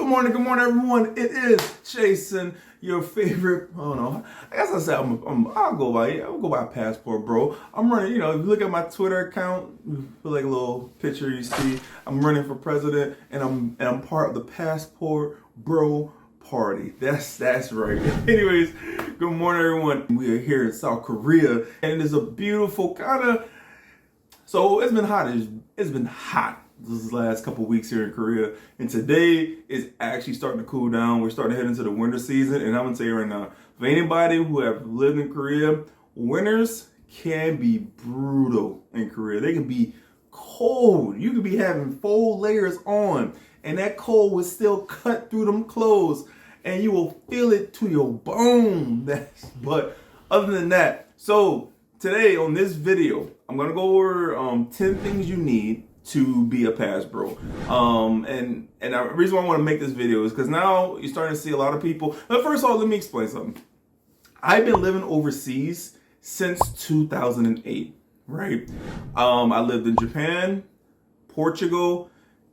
Good morning, everyone. It is Jason, your favorite. I don't know. I guess I said I'll go by Passport Bro. I'm running. If you look at my Twitter account, put like a little picture you see. I'm running for president, and I'm part of the Passport Bro party. That's right. Anyways, good morning, everyone. We are here in South Korea, and it is a beautiful kind of. So it's been hot. It's been hot this last couple of weeks here in Korea, and today is actually starting to cool down. We're starting to head into the winter season, and I'm gonna tell you right now, for anybody who have lived in Korea, winters can be brutal in Korea. They can be cold. You could be having 4 layers on, and that cold will still cut through them clothes, and you will feel it to your bone. But other than that, so today on this video, I'm gonna go over 10 things you need to be a pass bro. And the reason why I want to make this video is because now you're starting to see a lot of people. But first of all, let me explain something. I've been living overseas since 2008, right? I lived in Japan, Portugal,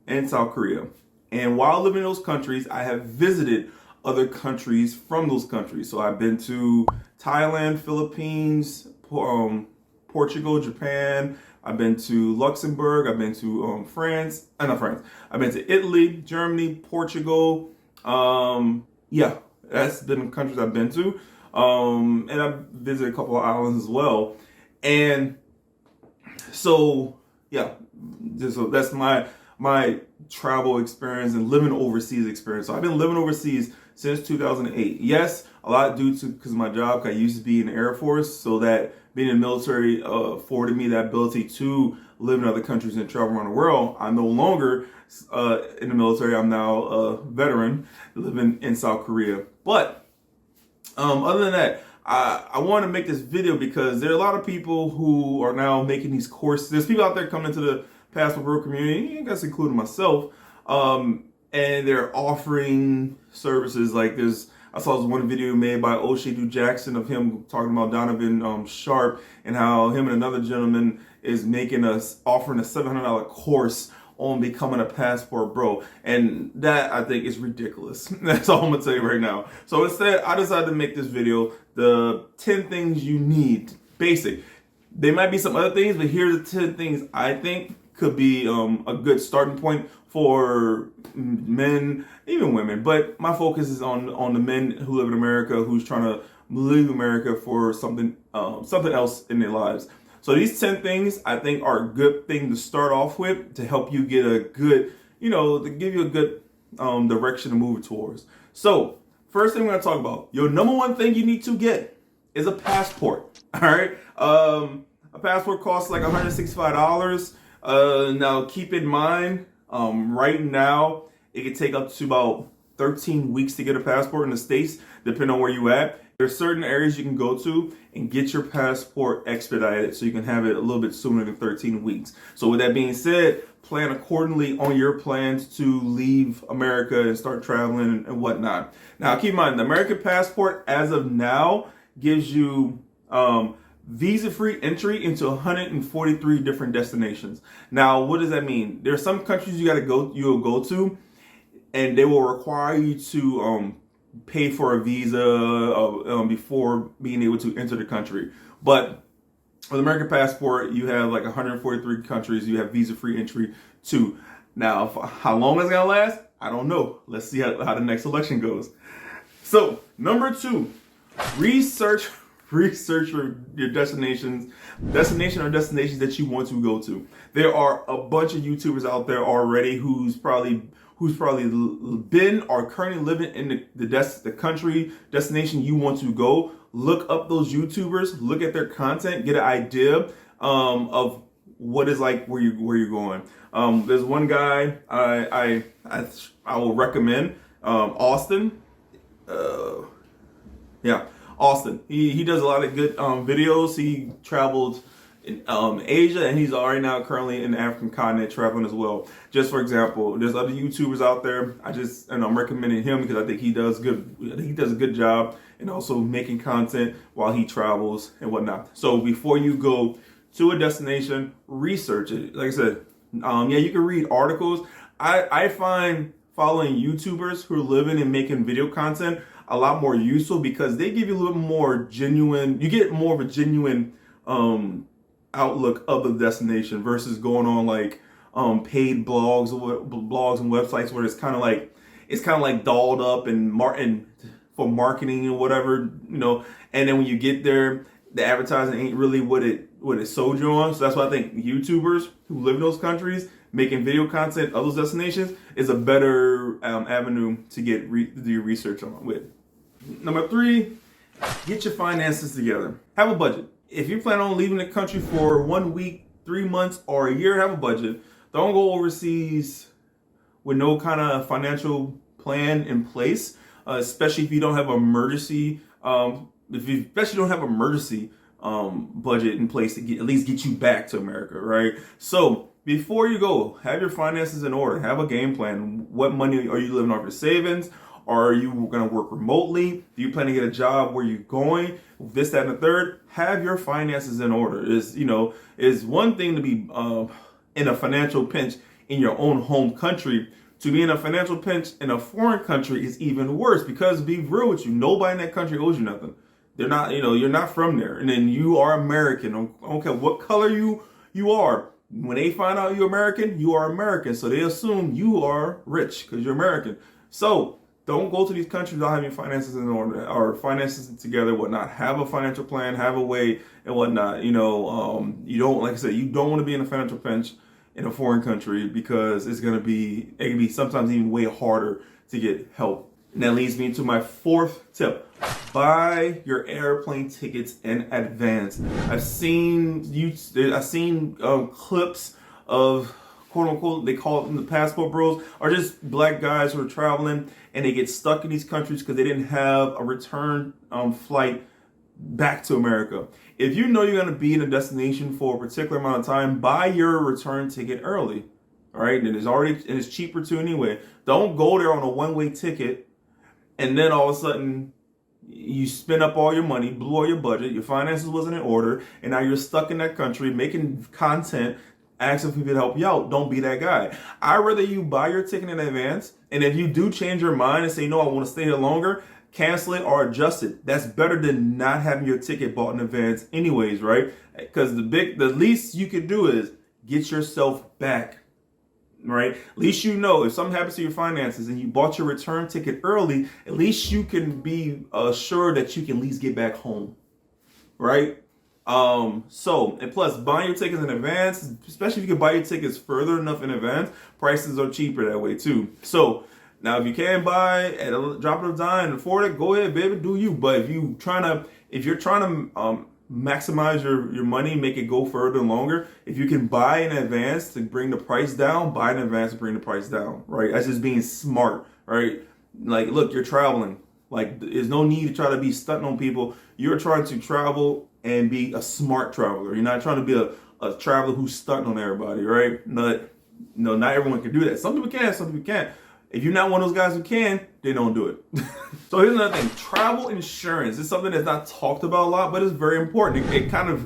and South Korea. And while living in those countries, I have visited other countries from those countries. So I've been to Thailand, Philippines, Portugal, Japan. I've been to Luxembourg. I've been to France. Not France. I've been to Italy, Germany, Portugal. Yeah, that's been the countries I've been to. And I've visited a couple of islands as well. And so, yeah, so that's my travel experience and living overseas experience. So I've been living overseas since 2008. Yes, a lot due to because of my job. I used to be in the Air Force, so that being in the military afforded me that ability to live in other countries and travel around the world. I'm no longer in the military. I'm now a veteran living in South Korea. But other than that, I want to make this video because there are a lot of people who are now making these courses. There's people out there coming into the Passport Bro community, I guess including myself, and they're offering services like this. I saw this one video made by O'Shea Jackson of him talking about Donovan Sharp and how him and another gentleman is offering a $700 course on becoming a Passport Bro. And that, I think, is ridiculous. That's all I'm going to tell you right now. So instead, I decided to make this video, the 10 things you need, basic. There might be some other things, but here are the 10 things I think could be a good starting point for men, even women. But my focus is on the men who live in America, who's trying to leave America for something else in their lives. So these 10 things I think are a good thing to start off with to help you get a good, to give you a good direction to move towards. So first thing we're gonna talk about, your number one thing you need to get is a passport. All right, a passport costs like $165. Now keep in mind, right now it can take up to about 13 weeks to get a passport in the States, depending on where you at. There's certain areas you can go to and get your passport expedited so you can have it a little bit sooner than 13 weeks. So with that being said, plan accordingly on your plans to leave America and start traveling and whatnot. Now keep in mind, the American passport as of now gives you visa-free entry into 143 different destinations. Now, what does that mean? There are some countries you'll go to, and they will require you to pay for a visa before being able to enter the country. But with American passport, you have like 143 countries you have visa-free entry to. Now, how long it's gonna last, I don't know. Let's see how the next election goes. So, number 2, research your destinations that you want to go to. There are a bunch of YouTubers out there already who's probably been or currently living in the country destination you want to go. Look up those YouTubers, look at their content, get an idea of what is like where you're going. There's one guy I will recommend, Austin. Yeah. Austin. He does a lot of good videos. He traveled in Asia, and he's already now currently in the African continent traveling as well. Just for example, there's other YouTubers out there. I'm recommending him because I think he does good. I think he does a good job and also making content while he travels and whatnot. So before you go to a destination, research it. Like I said, yeah, you can read articles. I find following YouTubers who are living and making video content a lot more useful because they give you a little more genuine, you get more of a genuine outlook of the destination versus going on like paid blogs and websites where it's kind of like dolled up and for marketing and whatever, and then when you get there, the advertising ain't really what it sold you on. So that's why I think YouTubers who live in those countries making video content of those destinations is a better avenue to do your research on with. Number 3, get your finances together. Have a budget. If you plan on leaving the country for 1 week, 3 months, or a year, have a budget. Don't go overseas with no kind of financial plan in place, especially if you don't have an emergency. Especially don't have an emergency budget in place to at least get you back to America, right? So before you go, have your finances in order. Have a game plan. What money are you living off your savings? Are you going to work remotely? Do you plan to get a job where you're going? This, that, and the third. Have your finances in order. Is one thing to be in a financial pinch in your own home country. To be in a financial pinch in a foreign country is even worse because, be real with you, nobody in that country owes you nothing. They're not, you're not from there. And then you are American. I don't care what color you are. When they find out you're American, you are American. So they assume you are rich because you're American. So don't go to these countries without having finances in order or finances together, whatnot. Have a financial plan, have a way and whatnot. You don't, like I said, you don't want to be in a financial pinch in a foreign country because it can be sometimes even way harder to get help. And that leads me to my 4th tip. Buy your airplane tickets in advance. I've seen clips of quote unquote, they call them the passport bros, are just black guys who are traveling and they get stuck in these countries because they didn't have a return flight back to America. If you know you're going to be in a destination for a particular amount of time, buy your return ticket early. All right, and it's cheaper too anyway. Don't go there on a one-way ticket and then all of a sudden you spend up all your money, blew all your budget, your finances wasn't in order, and now you're stuck in that country making content, asking people to help you out. Don't be that guy. I'd rather you buy your ticket in advance, and if you do change your mind and say, no, I want to stay here longer, cancel it or adjust it. That's better than not having your ticket bought in advance anyways, right? Because the least you could do is get yourself back. Right? At least if something happens to your finances and you bought your return ticket early, at least you can be assured that you can at least get back home. Right? And plus buying your tickets in advance, especially if you can buy your tickets further enough in advance, prices are cheaper that way too. So now if you can buy at a drop of a dime and afford it, go ahead, baby, do you. But if you're trying to maximize your money, make it go further and longer, if you can buy in advance to bring the price down, buy in advance to bring the price down, right? That's just being smart, right? Like, look, you're traveling. Like, there's no need to try to be stunting on people. You're trying to travel and be a smart traveler. You're not trying to be a traveler who's stunting on everybody, right? Not everyone can do that. Some people can, some people can't. If you're not one of those guys who can, they don't do it. So here's another thing. Travel insurance is something that's not talked about a lot, but it's very important. It kind of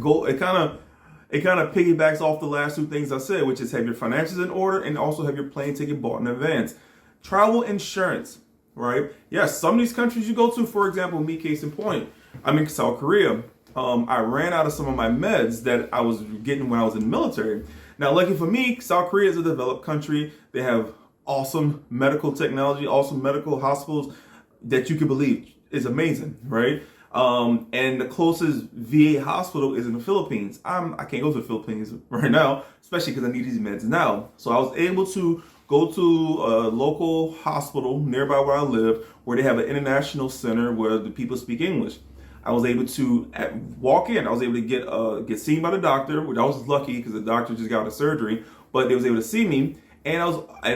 piggybacks off the last 2 things I said, which is have your finances in order and also have your plane ticket bought in advance. Travel insurance, right? Yes, some of these countries you go to, for example, me, case in point, I'm in South Korea. I ran out of some of my meds that I was getting when I was in the military. Now, lucky for me, South Korea is a developed country. They have awesome medical technology, awesome medical hospitals that you can believe is amazing, right? And the closest VA hospital is in the Philippines. I can't go to the Philippines right now, especially because I need these meds now. So I was able to go to a local hospital nearby where I live, where they have an international center where the people speak English. I was able to walk in. I was able to get seen by the doctor, which I was lucky because the doctor just got out of surgery, but they was able to see me. And I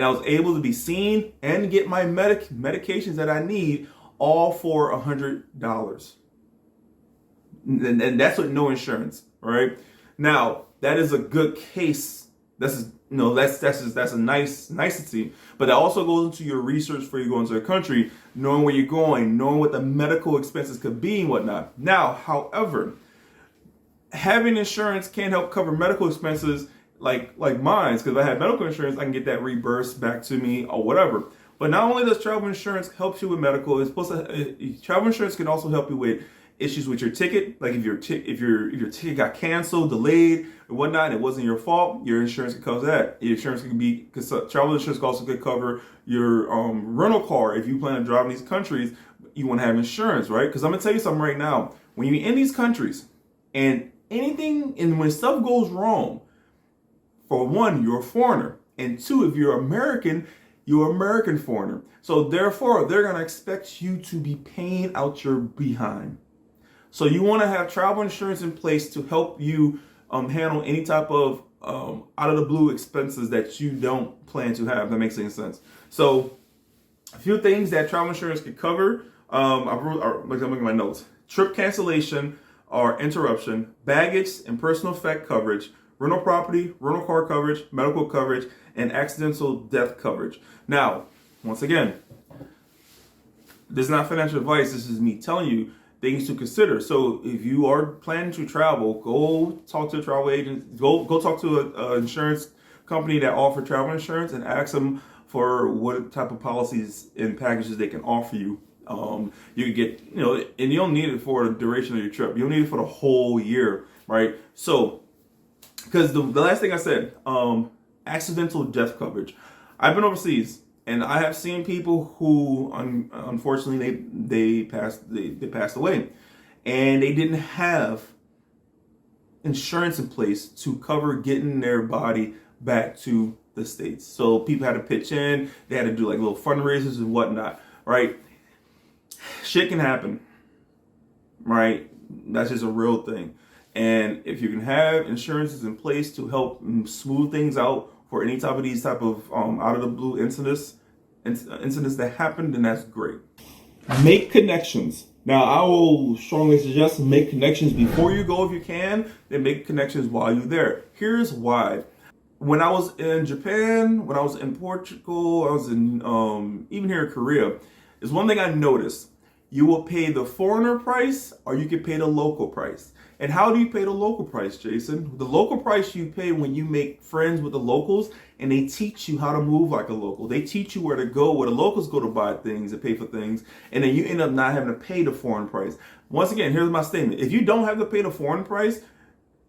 was able to be seen and get my medications that I need, all for $100. And that's with no insurance, right? Now, that is a good case. That's a nicety. But that also goes into your research before you go into a country, knowing where you're going, knowing what the medical expenses could be and whatnot. Now, however, having insurance can help cover medical expenses like mine, because if I have medical insurance, I can get that reimbursed back to me or whatever. But not only does travel insurance help you with medical, it's supposed to travel insurance can also help you with issues with your ticket. Like if your ticket got canceled, delayed, or whatnot, and it wasn't your fault, your insurance can cover that. Your insurance can be, because travel insurance also could cover your rental car. If you plan to drive in these countries, you want to have insurance, right? Because I'm gonna tell you something right now. When you're in these countries and when stuff goes wrong, for one, you're a foreigner, and two, if you're American, you're an American foreigner. So therefore, they're gonna expect you to be paying out your behind. So you want to have travel insurance in place to help you handle any type of out of the blue expenses that you don't plan to have. That makes any sense. So a few things that travel insurance can cover. I'm looking at my notes. Trip cancellation or interruption, baggage and personal effect coverage, rental property, rental car coverage, medical coverage, and accidental death coverage. Now, once again, this is not financial advice. This is me telling you things to consider. So if you are planning to travel, go talk to a travel agent. Go talk to an insurance company that offer travel insurance and ask them for what type of policies and packages they can offer you. You could get, and you don't need it for the duration of your trip. You don't need it for the whole year, right? So, because the last thing I said, accidental death coverage. I've been overseas. And I have seen people who, unfortunately, they passed away, and they didn't have insurance in place to cover getting their body back to the States. So people had to pitch in. They had to do like little fundraisers and whatnot, right? Shit can happen, right? That's just a real thing. And if you can have insurances in place to help smooth things out for any type of these type of out of the blue incidents that happen, then that's great. Make connections. Now, I will strongly suggest make connections before you go if you can, then make connections while you're there. Here's why. When I was in Japan, when I was in Portugal, I was in even here in Korea, there's one thing I noticed. You will pay the foreigner price or you can pay the local price. And how do you pay the local price, Jason? The local price you pay when you make friends with the locals and they teach you how to move like a local. They teach you where to go, where the locals go to buy things and pay for things, and then you end up not having to pay the foreign price. Once again, here's my statement. If you don't have to pay the foreign price,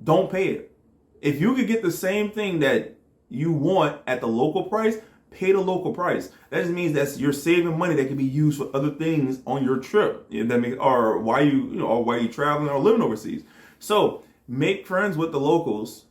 don't pay it. If you could get the same thing that you want at the local price, pay the local price. That just means that you're saving money that can be used for other things on your trip. Or while you traveling or living overseas. So make friends with the locals.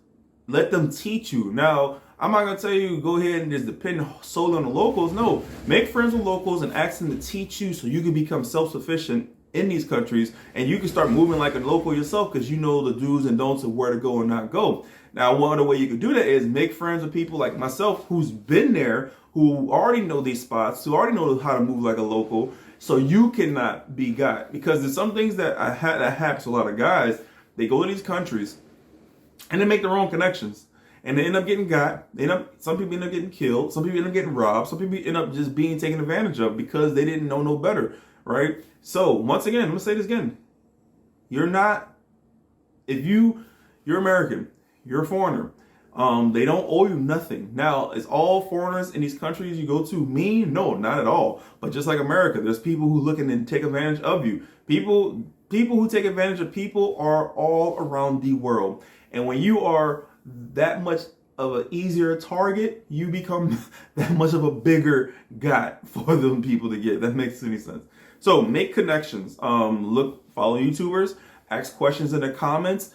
Let them teach you. Now, I'm not gonna tell you go ahead and just depend solely on the locals. No, make friends with locals and ask them to teach you so you can become self-sufficient in these countries and you can start moving like a local yourself because you know the do's and don'ts of where to go and not go. Now, one other way you could do that is make friends with people like myself who's been there, who already know these spots, who already know how to move like a local, so you cannot be got. Because there's some things that happens to a lot of guys. They go to these countries and they make their own connections. And they end up getting got. Some people end up getting killed. Some people end up getting robbed. Some people end up just being taken advantage of because they didn't know no better, right? So once again, I'm gonna say this again. You're American. You're a foreigner. They don't owe you nothing. Now, is all foreigners in these countries you go to mean? No, not at all. But just like America, there's people who looking to take advantage of you. People who take advantage of people are all around the world. And when you are that much of an easier target, you become that much of a bigger got for them people to get. That makes any sense. So make connections. Follow YouTubers, ask questions in the comments.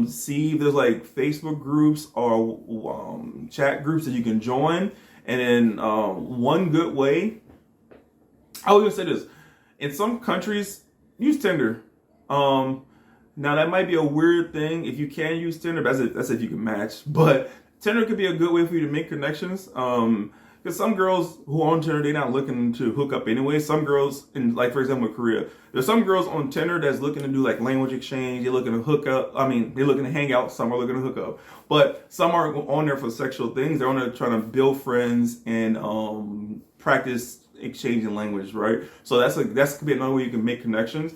See if there's like Facebook groups or chat groups that you can join. And then one good way, I was gonna say this, in some countries, use Tinder. Now that might be a weird thing if you can use Tinder, that's if you can match. But Tinder could be a good way for you to make connections. Because some girls who are on Tinder, they're not looking to hook up anyway. Some girls, for example, in Korea, there's some girls on Tinder that's looking to do like language exchange. They're looking to hook up. They're looking to hang out. Some are looking to hook up. But some are on there for sexual things. They're on there trying to build friends and practice exchanging language, right? So that could be another way you can make connections.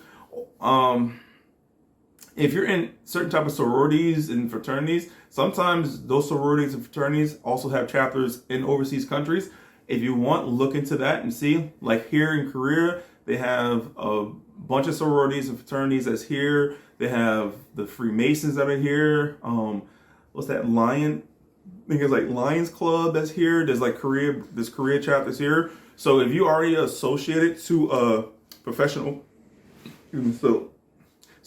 If you're in certain type of sororities and fraternities, sometimes those sororities and fraternities also have chapters in overseas countries. If you want, look into that and see. Like here in Korea, they have a bunch of sororities and fraternities that's here. They have the Freemasons that are here. What's that, Lion? I think it's like Lions Club that's here. There's like this Korea chapter's here. So if you already associated to a professional, so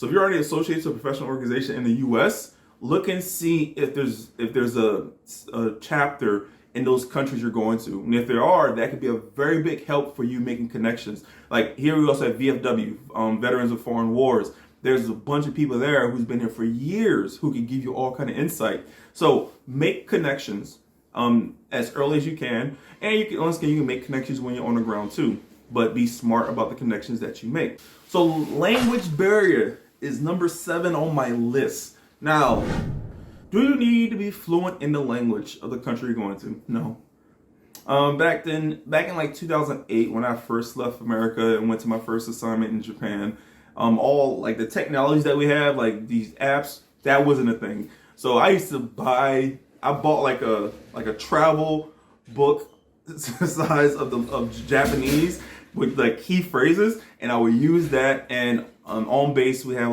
if you're already associated to a professional organization in the U.S., look and see if there's a chapter in those countries you're going to. And if there are, that could be a very big help for you making connections. Like here we also have VFW, Veterans of Foreign Wars. There's a bunch of people there who's been here for years who can give you all kind of insight. So make connections as early as you can. And you can make connections when you're on the ground too. But be smart about the connections that you make. So language barrier is number 7 on my list. Now, do you need to be fluent in the language of the country you're going to? No. Back in like 2008, when I first left America and went to my first assignment in Japan, all like the technologies that we have, like these apps, that wasn't a thing. So I bought like a travel book size of Japanese with like key phrases, and I would use that. And on base we have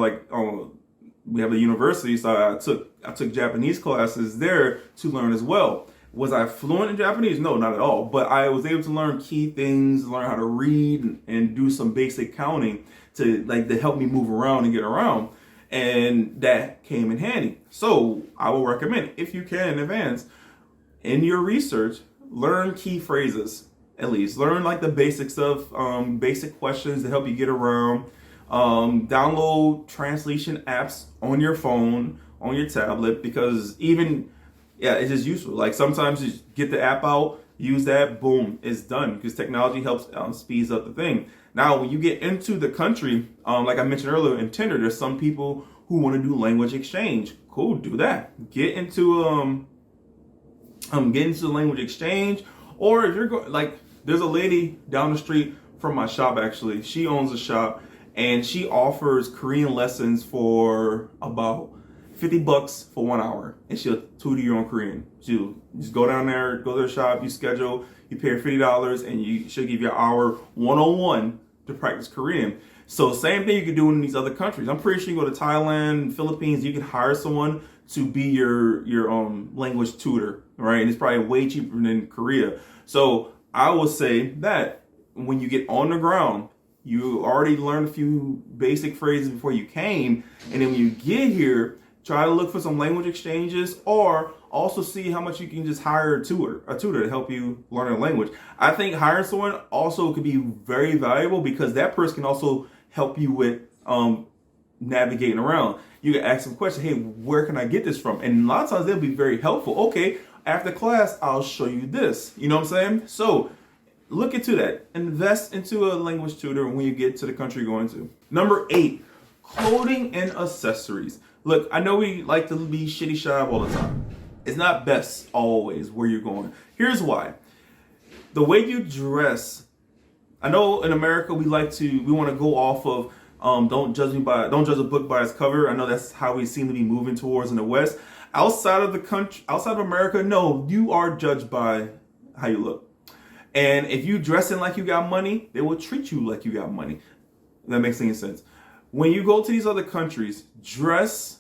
we have a university, so I took Japanese classes there to learn as well. Was I fluent in Japanese? No, not at all. But I was able to learn key things, learn how to read and do some basic counting to help me move around and get around. And that came in handy. So I will recommend, if you can in advance, in your research, learn key phrases. At least learn like the basics of basic questions to help you get around. Download translation apps on your phone, on your tablet, because it's just useful. Like sometimes you just get the app out, use that, boom, it's done. Because technology helps speeds up the thing. Now, when you get into the country, like I mentioned earlier in Tinder, there's some people who want to do language exchange. Cool, do that. Get into language exchange, or if you're going there's a lady down the street from my shop. Actually, she owns a shop. And she offers Korean lessons for about $50 for 1 hour. And she'll tutor you on Korean. She'll just go down there, go to the shop, you schedule, you pay her $50, and she'll give you an hour 101 to practice Korean. So same thing you can do in these other countries. I'm pretty sure you go to Thailand, Philippines, you can hire someone to be your language tutor, right? And it's probably way cheaper than Korea. So I will say that when you get on the ground, you already learned a few basic phrases before you came, and then when you get here, try to look for some language exchanges, or also see how much you can just hire a tutor to help you learn a language. I think hiring someone also could be very valuable because that person can also help you with navigating around. You can ask them questions. Hey, where can I get this from? And a lot of times they'll be very helpful. Okay, after class, I'll show you this. You know what I'm saying? So look into that. Invest into a language tutor when you get to the country you're going to. Number 8, clothing and accessories. Look, I know we like to be shitty shy all the time. It's not best always where you're going. Here's why. The way you dress, I know in America we want to go off of don't judge a book by its cover. I know that's how we seem to be moving towards in the West. Outside of the country, outside of America, no, you are judged by how you look. And if you dressing like you got money, they will treat you like you got money. If that makes any sense. When you go to these other countries, dress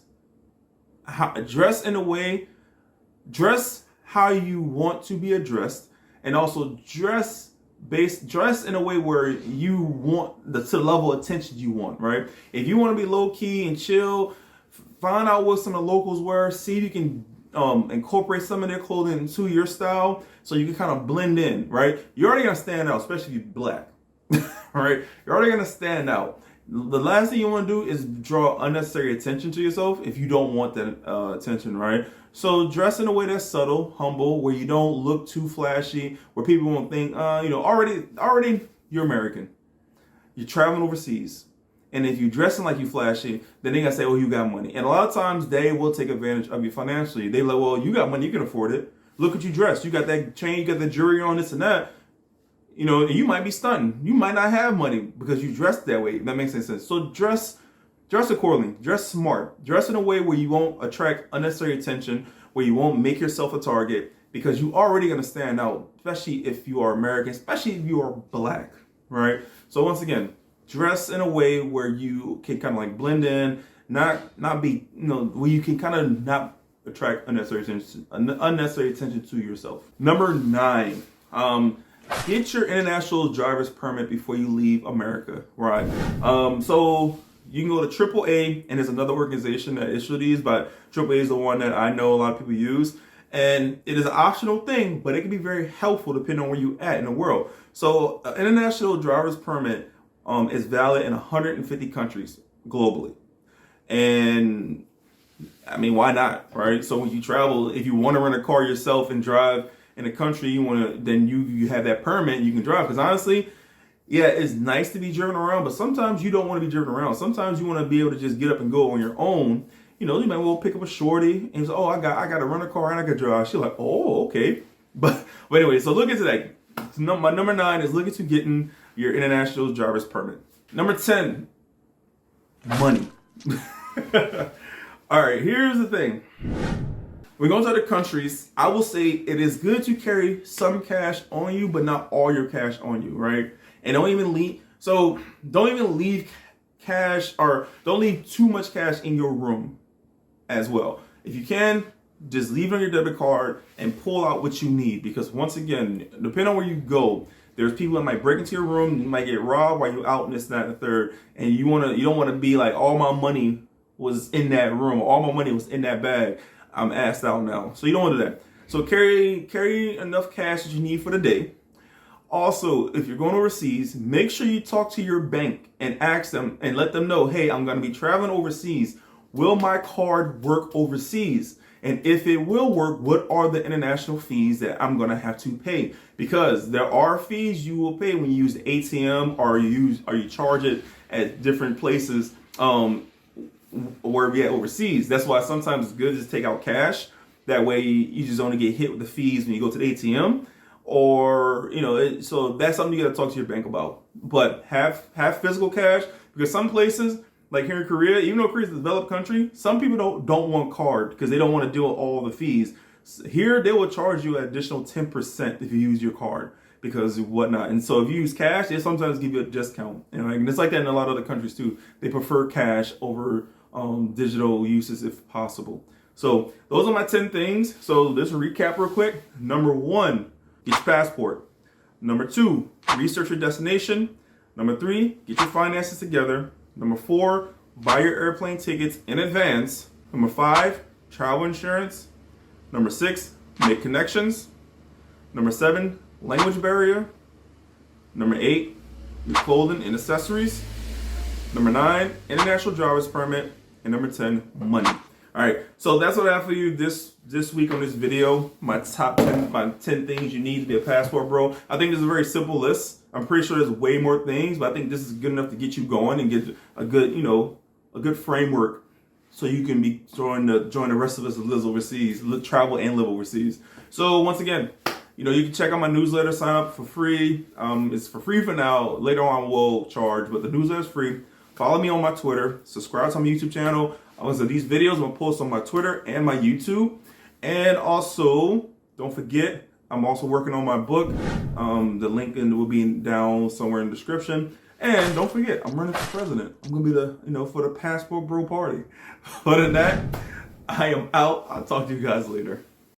in a way, dress how you want to be addressed, and also dress in a way where you want the level of attention you want, right? If you want to be low key and chill, find out what some of the locals wear, see if you can incorporate some of their clothing into your style so you can kind of blend in, right? You're already gonna stand out, especially if you're black, right? You're already gonna stand out. The last thing you want to do is draw unnecessary attention to yourself if you don't want that attention, right? So dress in a way that's subtle, humble, where you don't look too flashy, where people won't think, already you're American. You're traveling overseas. And if you're dressing like you flashy, then they gotta say, oh, you got money. And a lot of times they will take advantage of you financially. They like, well, you got money, you can afford it. Look at you dressed. You got that chain, you got the jewelry on, this and that. You know, you might be stunting. You might not have money because you dressed that way. If that makes any sense. So dress accordingly. Dress smart. Dress in a way where you won't attract unnecessary attention, where you won't make yourself a target. because you already gonna stand out, especially if you are American, especially if you are black, right? So once again, dress in a way where you can kind of like blend in, not be, where you can kind of not attract unnecessary attention to yourself. Number 9, get your international driver's permit before you leave America, right? So you can go to AAA, and there's another organization that issue these, but AAA is the one that I know a lot of people use. And it is an optional thing, but it can be very helpful depending on where you're at in the world. So an international driver's permit is valid in 150 countries globally. And I mean, why not, right? So when you travel, if you want to rent a car yourself and drive in a country then you have that permit, you can drive. Because honestly, yeah, it's nice to be driven around, but sometimes you don't want to be driven around. Sometimes you want to be able to just get up and go on your own. You might well pick up a shorty and say, oh, I got to rent a car and I got to drive. She's like, oh, okay. But anyway, so look into that. My number 9 is look into getting your international driver's permit. Number 10, money. All right, here's the thing. When going to other countries, I will say it is good to carry some cash on you, but not all your cash on you, right? And don't even leave cash, or don't leave too much cash in your room as well. If you can, just leave it on your debit card and pull out what you need. Because once again, depending on where you go, there's people that might break into your room, you might get robbed while you're out in this, that, and the third. And you don't want to be like, all my money was in that room, all my money was in that bag. I'm assed out now. So you don't want to do that. So carry enough cash that you need for the day. Also, if you're going overseas, make sure you talk to your bank and ask them and let them know, hey, I'm going to be traveling overseas. Will my card work overseas? And if it will work, what are the international fees that I'm going to have to pay? Because there are fees you will pay when you use the ATM or you charge it at different places where we at overseas. That's why sometimes it's good to just take out cash. That way you just only get hit with the fees when you go to the ATM. Or, so that's something you got to talk to your bank about. But have physical cash, because some places, like here in Korea, even though Korea is a developed country, some people don't want card because they don't want to deal with all the fees. Here, they will charge you an additional 10% if you use your card because of whatnot. And so if you use cash, they sometimes give you a discount. And it's like that in a lot of other countries too. They prefer cash over digital uses if possible. So those are my 10 things. So let's recap real quick. Number 1, get your passport. Number 2, research your destination. Number 3, get your finances together. Number 4, buy your airplane tickets in advance. Number 5, travel insurance. Number 6, make connections. Number 7, language barrier. Number 8, your clothing and accessories. Number 9, international driver's permit. And number 10, money. All right, so that's what I have for you this week on this video. My 10 things you need to be a passport bro. I think this is a very simple list. I'm pretty sure there's way more things, but I think this is good enough to get you going and get a good, a good framework so you can be join the rest of us that lives overseas, travel and live overseas. So once again, you can check out my newsletter, sign up for free. It's for free for now. Later on we'll charge, but the newsletter is free. Follow me on my Twitter, subscribe to my YouTube channel. So these videos I'm gonna post on my Twitter and my YouTube. And also, don't forget, I'm also working on my book. The link will be down somewhere in the description. And don't forget, I'm running for president. I'm gonna be for the Passport Bro party. Other than that, I am out. I'll talk to you guys later.